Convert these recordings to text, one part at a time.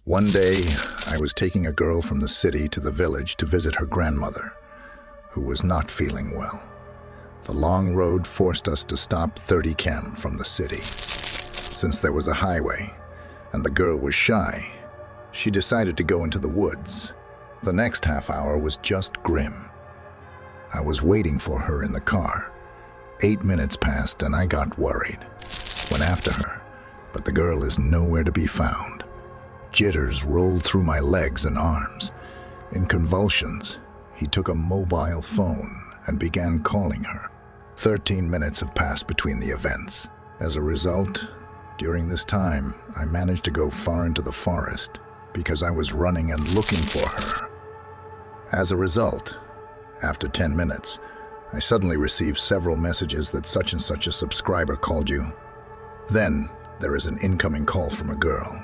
One day, I was taking a girl from the city to the village to visit her grandmother, who was not feeling well. The long road forced us to stop 30 km from the city. Since there was a highway, and the girl was shy, she decided to go into the woods. The next half hour was just grim. I was waiting for her in the car. 8 minutes passed and I got worried. Went after her, but the girl is nowhere to be found. Jitters rolled through my legs and arms. In convulsions, he took a mobile phone and began calling her. 13 minutes have passed between the events. As a result, during this time, I managed to go far into the forest because I was running and looking for her. As a result, after 10 minutes, I suddenly received several messages that such and such a subscriber called you. Then, there is an incoming call from a girl.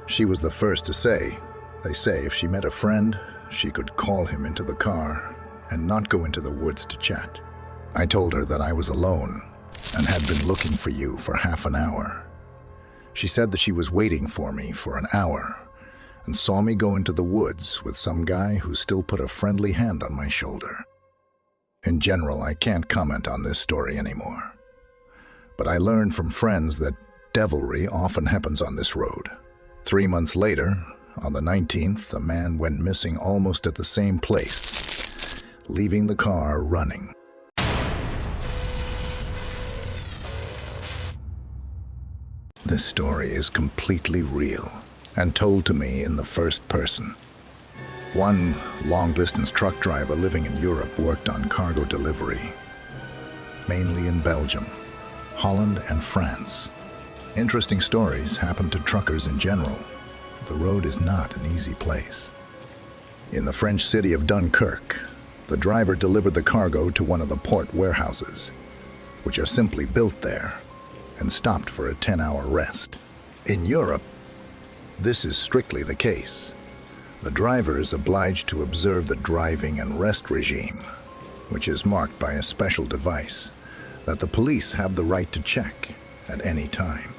She was the first to say, they say if she met a friend, she could call him into the car and not go into the woods to chat. I told her that I was alone and had been looking for you for half an hour. She said that she was waiting for me for an hour and saw me go into the woods with some guy who still put a friendly hand on my shoulder. In general, I can't comment on this story anymore. But I learned from friends that devilry often happens on this road. 3 months later, on the 19th, a man went missing almost at the same place, leaving the car running. This story is completely real and told to me in the first person. One long-distance truck driver living in Europe worked on cargo delivery, mainly in Belgium, Holland, and France. Interesting stories happen to truckers in general. The road is not an easy place. In the French city of Dunkirk, the driver delivered the cargo to one of the port warehouses, which are simply built there, and stopped for a 10-hour rest. In Europe, this is strictly the case. The driver is obliged to observe the driving and rest regime, which is marked by a special device that the police have the right to check at any time.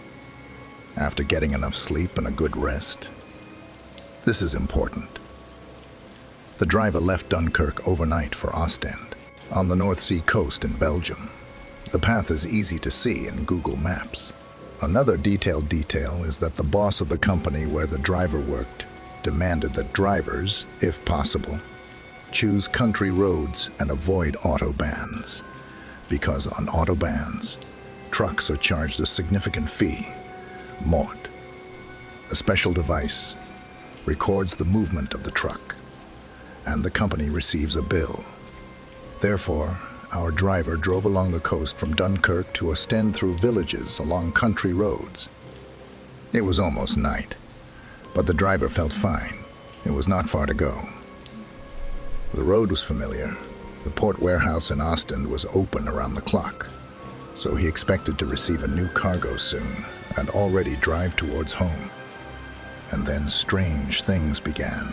After getting enough sleep and a good rest, this is important. The driver left Dunkirk overnight for Ostend, on the North Sea coast in Belgium. The path is easy to see in Google Maps. Another detailed detail is that the boss of the company where the driver worked demanded that drivers, if possible, choose country roads and avoid autobahns, because on autobahns, trucks are charged a significant fee, mort. A special device records the movement of the truck, and the company receives a bill. Therefore, our driver drove along the coast from Dunkirk to Ostend through villages along country roads. It was almost night, but the driver felt fine. It was not far to go. The road was familiar. The port warehouse in Ostend was open around the clock, so he expected to receive a new cargo soon and already drive towards home. And then strange things began.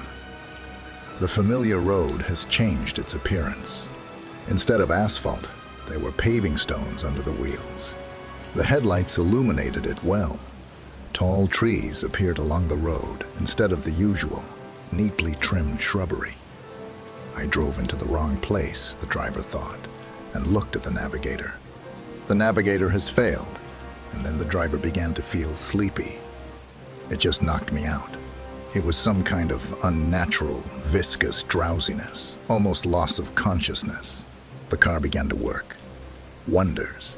The familiar road has changed its appearance. Instead of asphalt, there were paving stones under the wheels. The headlights illuminated it well. Tall trees appeared along the road instead of the usual, neatly trimmed shrubbery. I drove into the wrong place, the driver thought, and looked at the navigator. The navigator has failed, and then the driver began to feel sleepy. It just knocked me out. It was some kind of unnatural, viscous drowsiness, almost loss of consciousness. The car began to work. Wonders.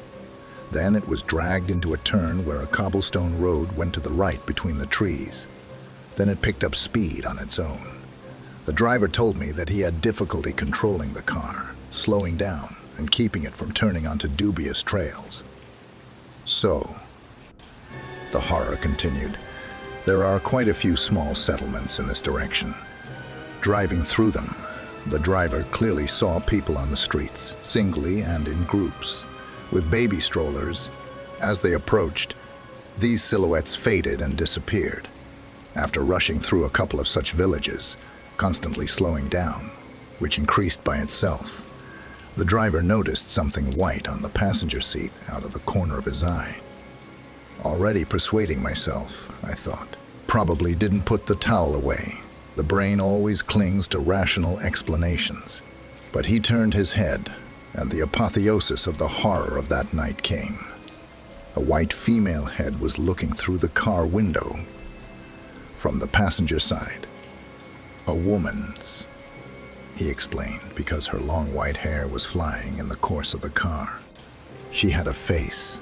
Then it was dragged into a turn where a cobblestone road went to the right between the trees. Then it picked up speed on its own. The driver told me that he had difficulty controlling the car, slowing down and keeping it from turning onto dubious trails. So, the horror continued. There are quite a few small settlements in this direction. Driving through them, the driver clearly saw people on the streets, singly and in groups, with baby strollers. As they approached, these silhouettes faded and disappeared. After rushing through a couple of such villages, constantly slowing down, which increased by itself, the driver noticed something white on the passenger seat out of the corner of his eye. Already persuading myself, I thought, probably didn't put the towel away. The brain always clings to rational explanations. But he turned his head, and the apotheosis of the horror of that night came. A white female head was looking through the car window from the passenger side. A woman's, he explained, because her long white hair was flying in the course of the car. She had a face,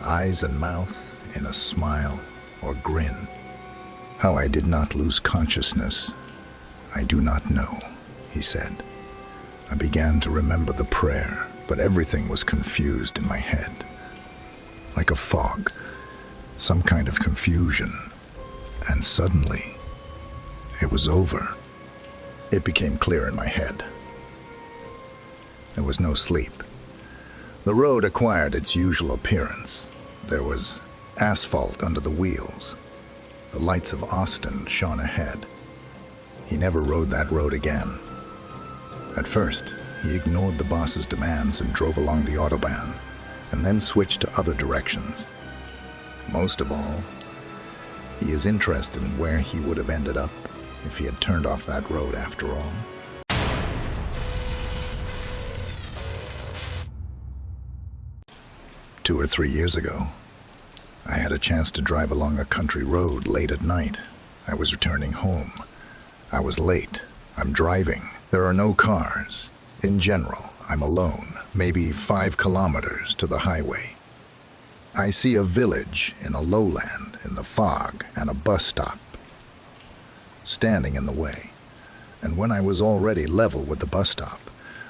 eyes and mouth in a smile or grin. How I did not lose consciousness, I do not know, he said. I began to remember the prayer, but everything was confused in my head. Like a fog, some kind of confusion. And suddenly, it was over. It became clear in my head. There was no sleep. The road acquired its usual appearance. There was asphalt under the wheels. The lights of Austin shone ahead. He never rode that road again. At first, he ignored the boss's demands and drove along the autobahn, and then switched to other directions. Most of all, he is interested in where he would have ended up if he had turned off that road after all. Two or 3 years ago, I had a chance to drive along a country road late at night. I was returning home. I was late. I'm driving. There are no cars. In general, I'm alone, maybe 5 kilometers to the highway. I see a village in a lowland in the fog and a bus stop standing in the way. And when I was already level with the bus stop,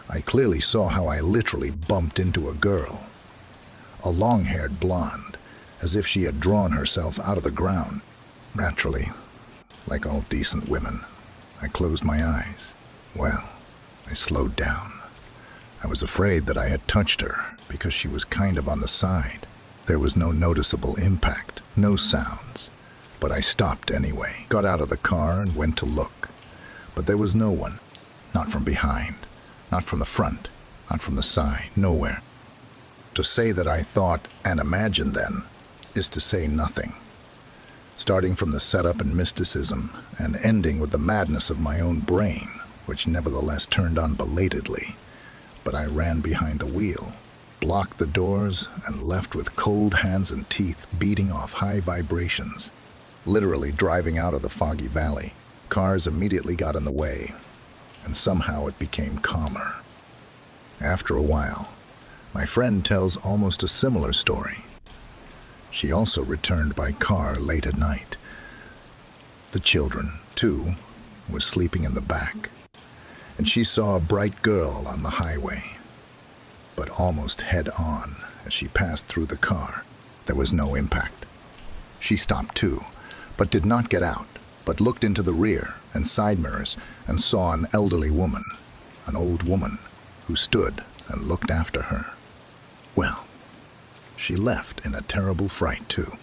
I clearly saw how I literally bumped into a girl. A long-haired blonde, as if she had drawn herself out of the ground. Naturally, like all decent women, I closed my eyes. Well, I slowed down. I was afraid that I had touched her because she was kind of on the side. There was no noticeable impact, no sounds. But I stopped anyway, got out of the car and went to look. But there was no one. Not from behind, not from the front, not from the side, nowhere. To say that I thought and imagined then is to say nothing. Starting from the setup and mysticism and ending with the madness of my own brain, which nevertheless turned on belatedly. But I ran behind the wheel, blocked the doors, and left with cold hands and teeth beating off high vibrations. Literally driving out of the foggy valley, cars immediately got in the way, and somehow it became calmer. After a while, my friend tells almost a similar story. She also returned by car late at night. The children, too, were sleeping in the back, and she saw a bright girl on the highway. But almost head-on, as she passed through the car, there was no impact. She stopped too, but did not get out, but looked into the rear and side mirrors and saw an elderly woman, an old woman, who stood and looked after her. Well, she left in a terrible fright too.